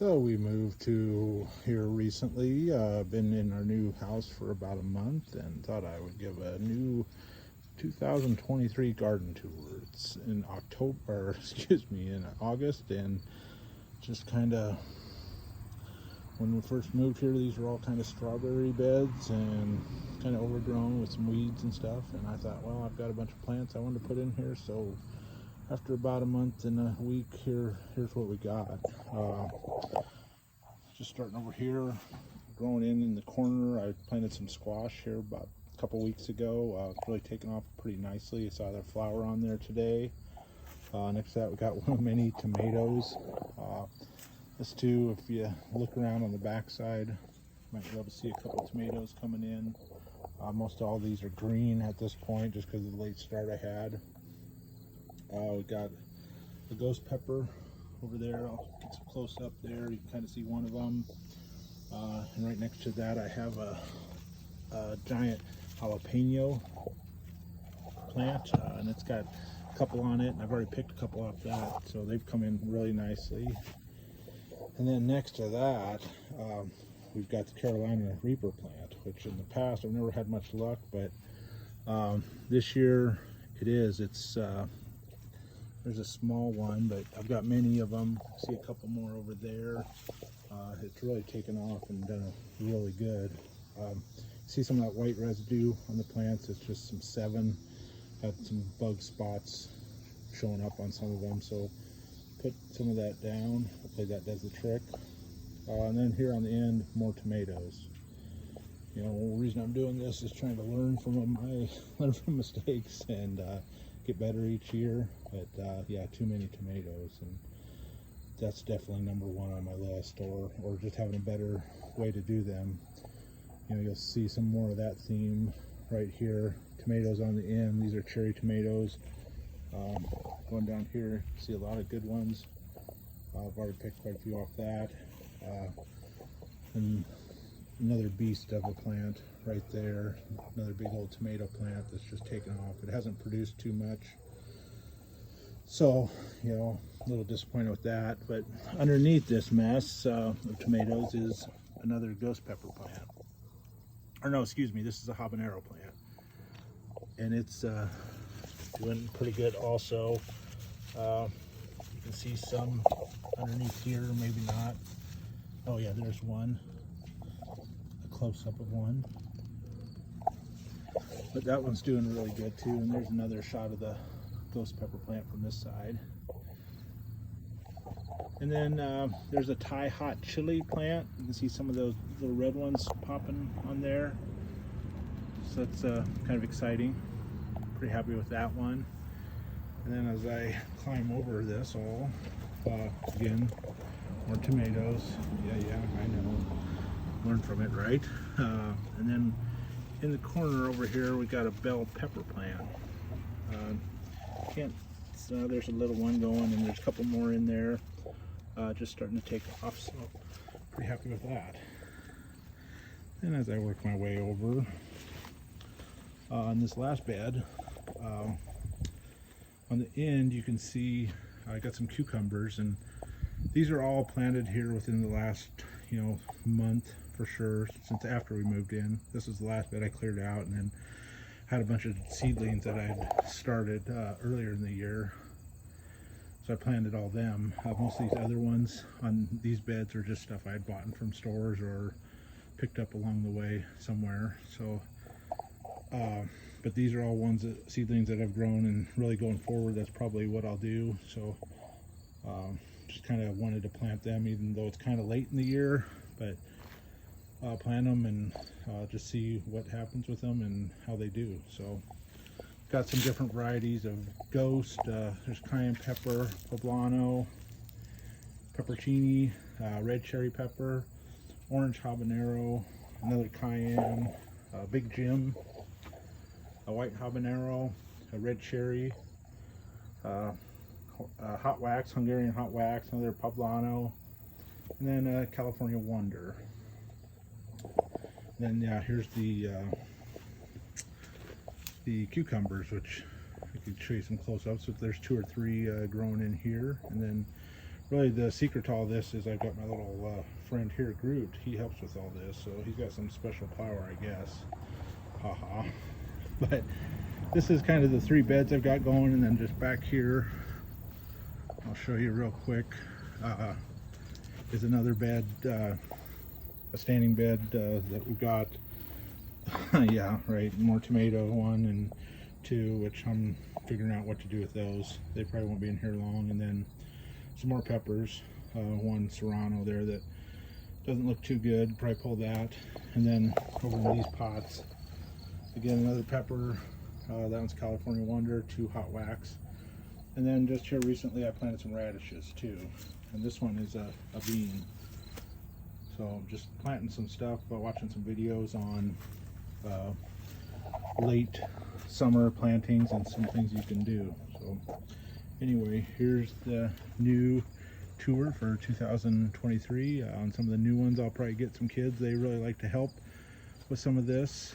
So we moved to here recently. Been in our new house for about a month and thought I would give a new 2023 garden tour. It's in October, or excuse me, in August, and just kind of when we first moved here, these were all kind of strawberry beds and kind of overgrown with some weeds and stuff. And I thought, well, I've got a bunch of plants I wanted to put in here, so after about a month and a week here's what we got. Just starting over here, growing in the corner. I planted some squash here about a couple weeks ago. It's really taken off pretty nicely. I saw their flower on there today. Next to that, we got many tomatoes. This too, if you look around on the back side, you might be able to see a couple of tomatoes coming in. Most all these are green at this point just because of the late start I had. We got the ghost pepper over there. I'll get some close up there. You can kind of see one of them. And right next to that, I have a giant jalapeno plant, and it's got a couple on it, and I've already picked a couple off that, so they've come in really nicely. And then next to that, we've got the Carolina Reaper plant, which in the past I've never had much luck, but this year it's there's a small one, but I've got many of them. See a couple more over there. It's really taken off and done really good. See some of that white residue on the plants. It's just some 7. Had some bug spots showing up on some of them, so put some of that down. Hopefully that does the trick. And then here on the end, more tomatoes. You know, the reason I'm doing this is trying to learn from mistakes and get better each year. But yeah, too many tomatoes, and that's definitely number one on my list, or just having a better way to do them. You know, you'll see some more of that theme right here. Tomatoes on the end. These are cherry tomatoes. Going down here, see a lot of good ones. I've already picked quite a few off that. And another beast of a plant right there. Another big old tomato plant that's just taken off. It hasn't produced too much, so you know, a little disappointed with that. But underneath this mess of tomatoes is another ghost pepper plant. Or no, excuse me, this is a habanero plant, and it's doing pretty good also. You can see some underneath here, maybe not. Oh yeah, there's one, a close-up of one. But that one's doing really good too, and there's another shot of the ghost pepper plant from this side. And then there's a Thai hot chili plant. You can see some of those little red ones popping on there. So that's kind of exciting. Pretty happy with that one. And then as I climb over this all, again, more tomatoes. Yeah, I know. Learn from it, right? And then in the corner over here, we got a bell pepper plant. There's a little one going, and there's a couple more in there. Just starting to take off, so pretty happy with that. And as I work my way over on this last bed, on the end you can see I got some cucumbers, and these are all planted here within the last month for sure, since after we moved in. This is the last bed I cleared out, and then had a bunch of seedlings that I had started earlier in the year, so I planted all them. Most of these other ones on these beds are just stuff I had bought from stores or picked up along the way somewhere. So but these are all seedlings that I've grown, and really going forward that's probably what I'll do. So just kind of wanted to plant them, even though it's kind of late in the year, but I'll plant them and just see what happens with them and how they do. So got some different varieties of ghost. There's cayenne pepper, poblano, peppercini, red cherry pepper, orange habanero, another cayenne, big Jim, a white habanero, a red cherry, hot wax, Hungarian hot wax, another poblano, and then California Wonder. Then here's the cucumbers, which I could show you some close-ups. So there's 2 or 3 growing in here, and then really the secret to all this is I've got my little friend here, Groot. He helps with all this, so he's got some special power, I guess. Haha. But this is kind of the 3 beds I've got going, and then just back here, I'll show you real quick, is another bed, a standing bed that we've got. Yeah, right, more tomato 1 and 2, which I'm figuring out what to do with those. They probably won't be in here long. And then some more peppers, 1 serrano there that doesn't look too good, probably pull that. And then over in these pots, again, another pepper, that one's California Wonder, 2 hot wax. And then just here recently I planted some radishes too, and this one is a bean. So just planting some stuff, watching some videos on late summer plantings and some things you can do. So anyway, here's the new tour for 2023. On some of the new ones I'll probably get some kids. They really like to help with some of this.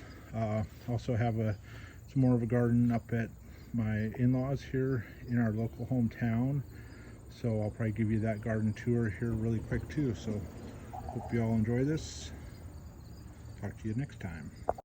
Also have some more of a garden up at my in-laws here in our local hometown, so I'll probably give you that garden tour here really quick too. So hope you all enjoy this. Talk to you next time.